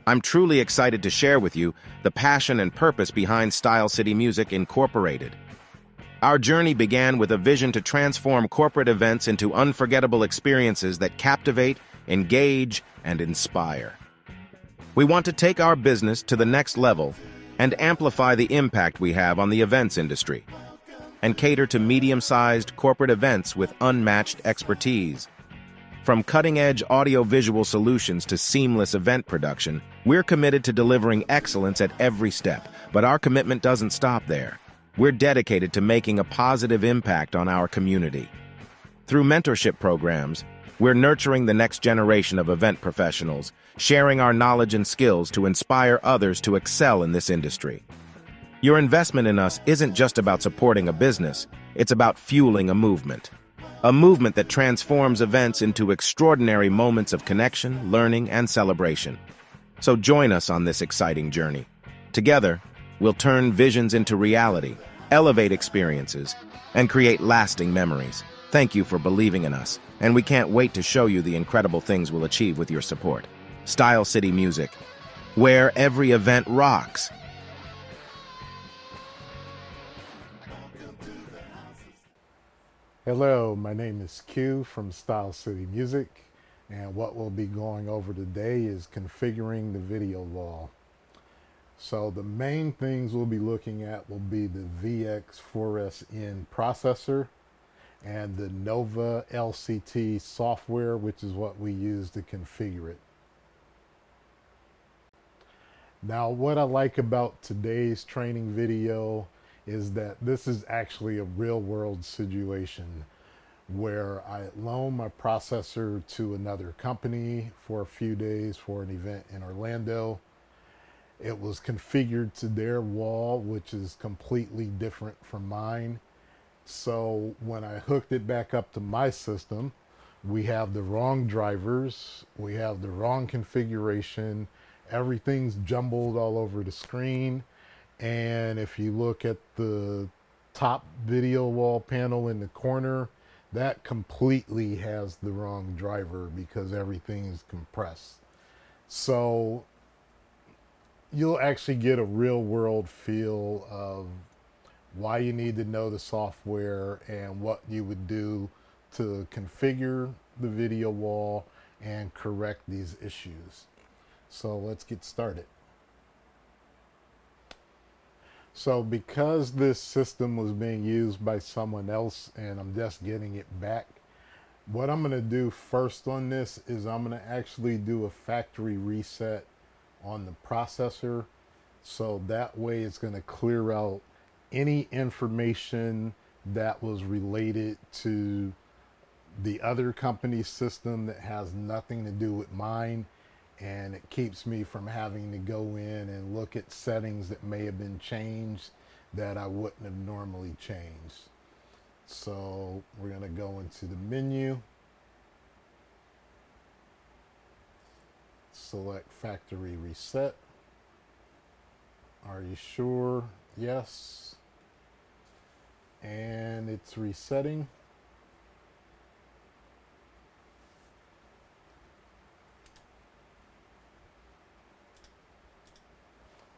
I'm truly excited to share with you the passion and purpose behind Style City Music Incorporated. Our journey began with a vision to transform corporate events into unforgettable experiences that captivate, engage, and inspire. We want to take our business to the next level and amplify the impact we have on the events industry, and cater to medium-sized corporate events with unmatched expertise. From cutting-edge audio-visual solutions to seamless event production, we're committed to delivering excellence at every step, but our commitment doesn't stop there. We're dedicated to making a positive impact on our community. Through mentorship programs, we're nurturing the next generation of event professionals, sharing our knowledge and skills to inspire others to excel in this industry. Your investment in us isn't just about supporting a business, it's about fueling a movement that transforms events into extraordinary moments of connection, learning, and celebration. So join us on this exciting journey. Together, we'll turn visions into reality, elevate experiences, and create lasting memories. Thank you for believing in us, and we can't wait to show you the incredible things we'll achieve with your support. Style City Music, where every event rocks. Hello, my name is Q from Style City Music, and what we'll be going over today is configuring the video wall. So the main things we'll be looking at will be the VX4SN processor and the NovaLCT software, which is what we use to configure it. Now, what I like about today's training video is that this is actually a real-world situation where I loaned my processor to another company for a few days for an event in Orlando. It was configured to their wall, which is completely different from mine. So when I hooked it back up to my system, we have the wrong drivers, we have the wrong configuration, everything's jumbled all over the screen. And if you look at the top video wall panel in the corner, that completely has the wrong driver because everything is compressed. So you'll actually get a real world feel of why you need to know the software and what you would do to configure the video wall and correct these issues. So let's get started. So because this system was being used by someone else and I'm just getting it back, what I'm going to do first on this is I'm going to actually do a factory reset on the processor. So that way it's going to clear out any information that was related to the other company's system that has nothing to do with mine. And it keeps me from having to go in and look at settings that may have been changed that I wouldn't have normally changed. So we're going to go into the menu, select factory reset. Are you sure? Yes. And it's resetting.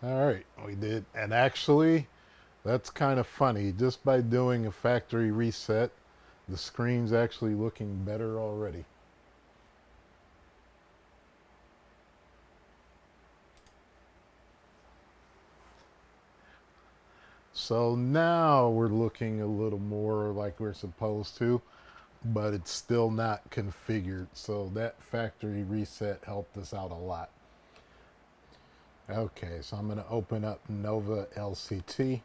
All right, we did. And actually, that's kind of funny. Just by doing a factory reset, the screen's actually looking better already. So now we're looking a little more like we're supposed to, but it's still not configured. So that factory reset helped us out a lot. Okay, so I'm going to open up NovaLCT.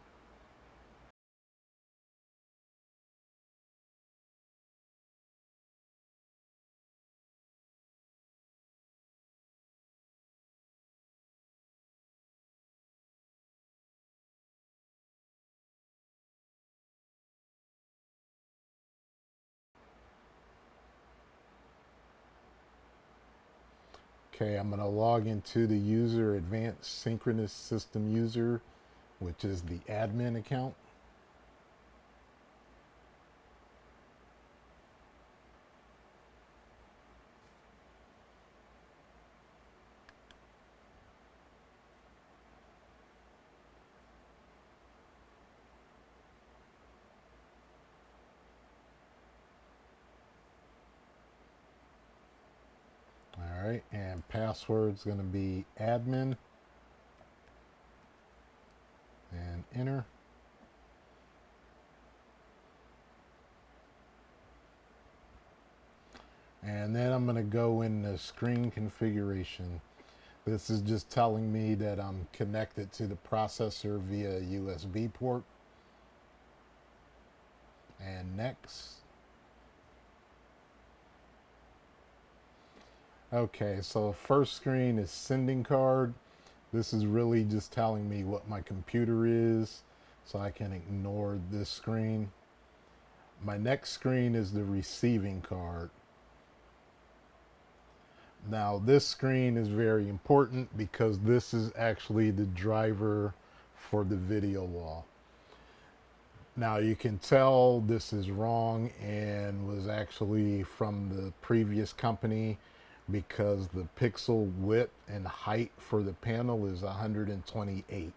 Okay, I'm going to log into the user advanced synchronous system user, which is the admin account. right, and password's going to be admin, and enter. And then I'm going to go in the screen configuration. This is just telling me that I'm connected to the processor via USB port. And next. Okay, so first screen is sending card. This is really just telling me what my computer is, so I can ignore this screen. My next screen is the receiving card. Now this screen is very important because this is actually the driver for the video wall. Now you can tell this is wrong and was actually from the previous company because the pixel width and height for the panel is 128.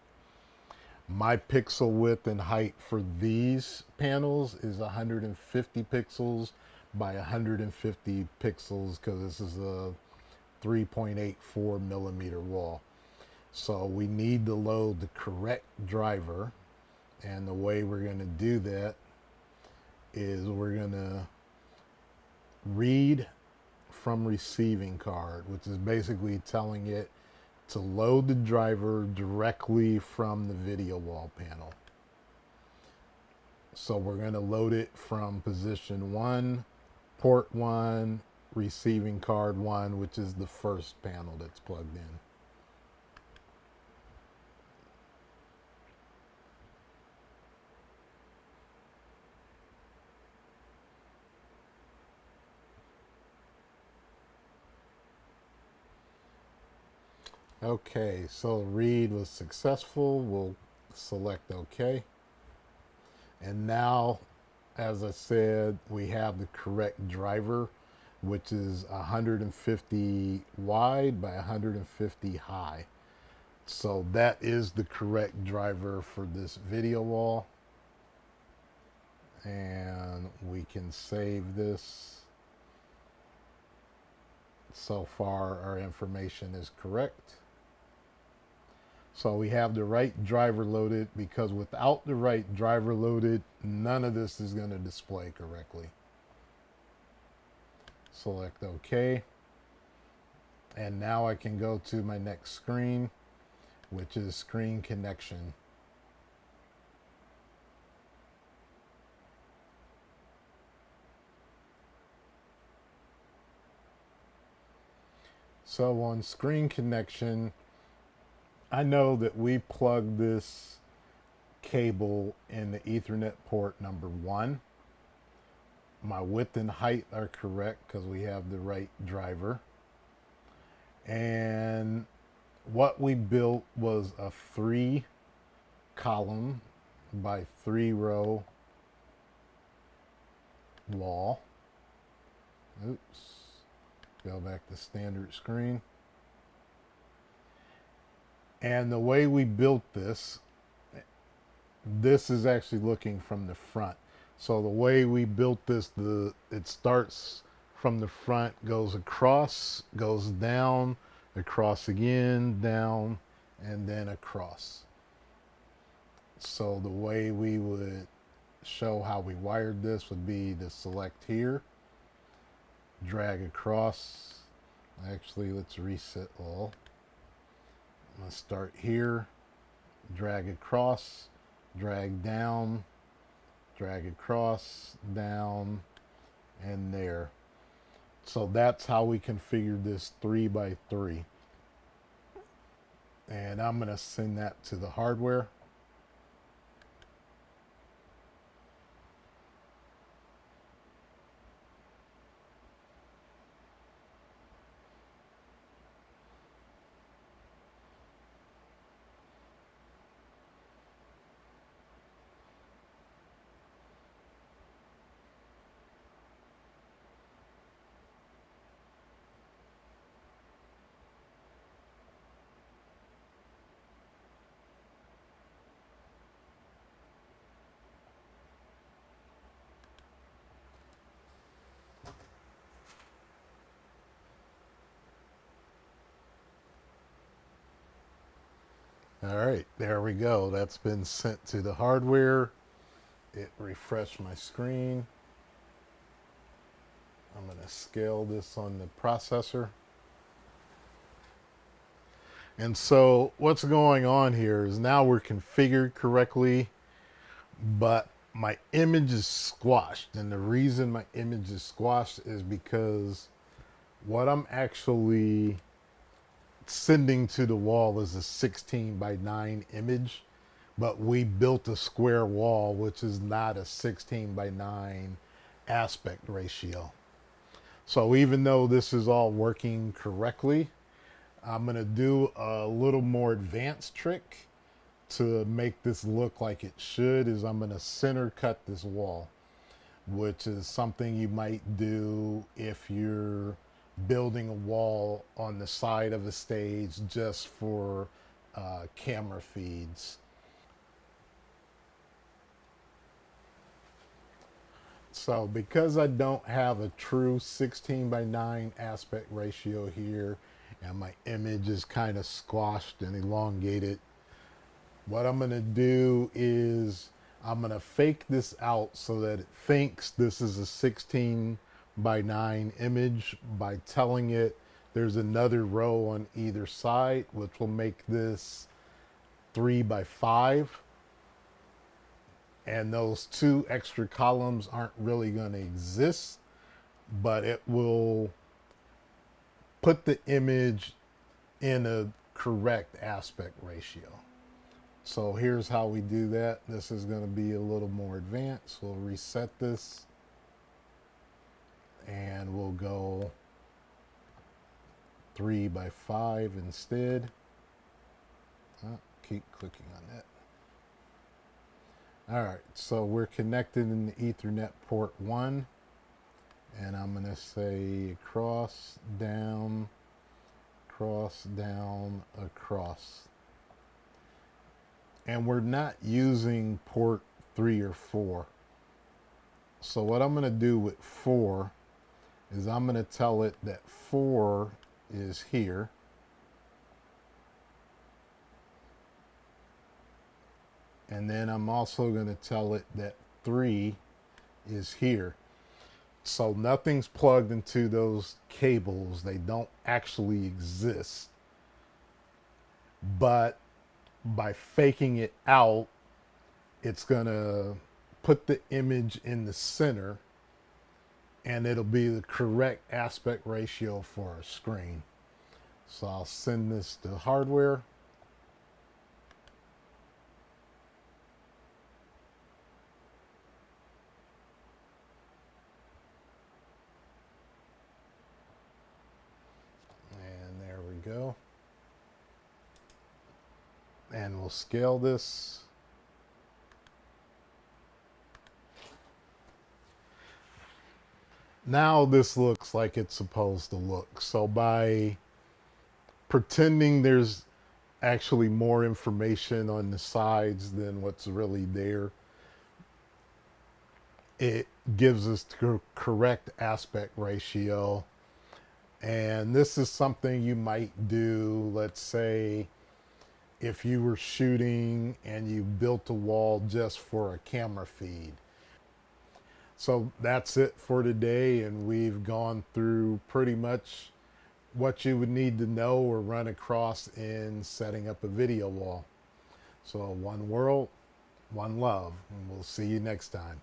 My pixel width and height for these panels is 150 pixels by 150 pixels because this is a 3.84 millimeter wall. So we need to load the correct driver, and the way we're going to do that is we're going to read from receiving card, which is basically telling it to load the driver directly from the video wall panel. So we're going to load it from position 1, port 1, receiving card 1, which is the first panel that's plugged in. Okay, so read was successful. We'll select OK. And now, as I said, we have the correct driver, which is 150 wide by 150 high. So that is the correct driver for this video wall. And we can save this. So far, our information is correct. So we have the right driver loaded, because without the right driver loaded, none of this is going to display correctly. Select OK. And now I can go to my next screen, which is screen connection. So on screen connection, I know that we plug this cable in the Ethernet port number 1. My width and height are correct because we have the right driver. And what we built was a 3 column by 3 row wall. Oops. Go back to standard screen. And the way we built this is actually looking from the front. So the way we built this, it starts from the front, goes across, goes down, across again, down, and then across. So the way we would show how we wired this would be to select here, drag across. Actually, let's reset all. I'm going to start here, drag across, drag down, drag across, down, and there. So that's how we configured this 3 by 3. And I'm going to send that to the hardware. All right, there we go. That's been sent to the hardware. It refreshed my screen. I'm going to scale this on the processor. And so what's going on here is now we're configured correctly, but my image is squashed. And the reason my image is squashed is because what I'm actually sending to the wall is a 16 by 9 image, but we built a square wall, which is not a 16 by 9 aspect ratio. So even though this is all working correctly, I'm going to do a little more advanced trick to make this look like it should. Is I'm going to center cut this wall, which is something you might do if you're building a wall on the side of a stage just for camera feeds. So because I don't have a true 16 by 9 aspect ratio here, and my image is kind of squashed and elongated, what I'm going to do is I'm going to fake this out so that it thinks this is a 16 by 9 image by telling it there's another row on either side, which will make this 3 by 5. And those 2 extra columns aren't really going to exist, but it will put the image in a correct aspect ratio. So here's how we do that. This is going to be a little more advanced. We'll reset this and we'll go 3 by 5 instead. Keep clicking on that. All right, so we're connected in the Ethernet port 1, and I'm going to say cross, down, across. And we're not using port 3 or 4. So what I'm going to do with 4 is I'm going to tell it that 4 is here. And then I'm also going to tell it that 3 is here. So nothing's plugged into those cables. They don't actually exist. But by faking it out, it's going to put the image in the center, and it'll be the correct aspect ratio for our screen. So I'll send this to hardware. Go. And we'll scale this. Now this looks like it's supposed to look. So by pretending there's actually more information on the sides than what's really there, it gives us the correct aspect ratio. And this is something you might do, let's say, if you were shooting and you built a wall just for a camera feed. So that's it for today, and we've gone through pretty much what you would need to know or run across in setting up a video wall. So one world, one love, and we'll see you next time.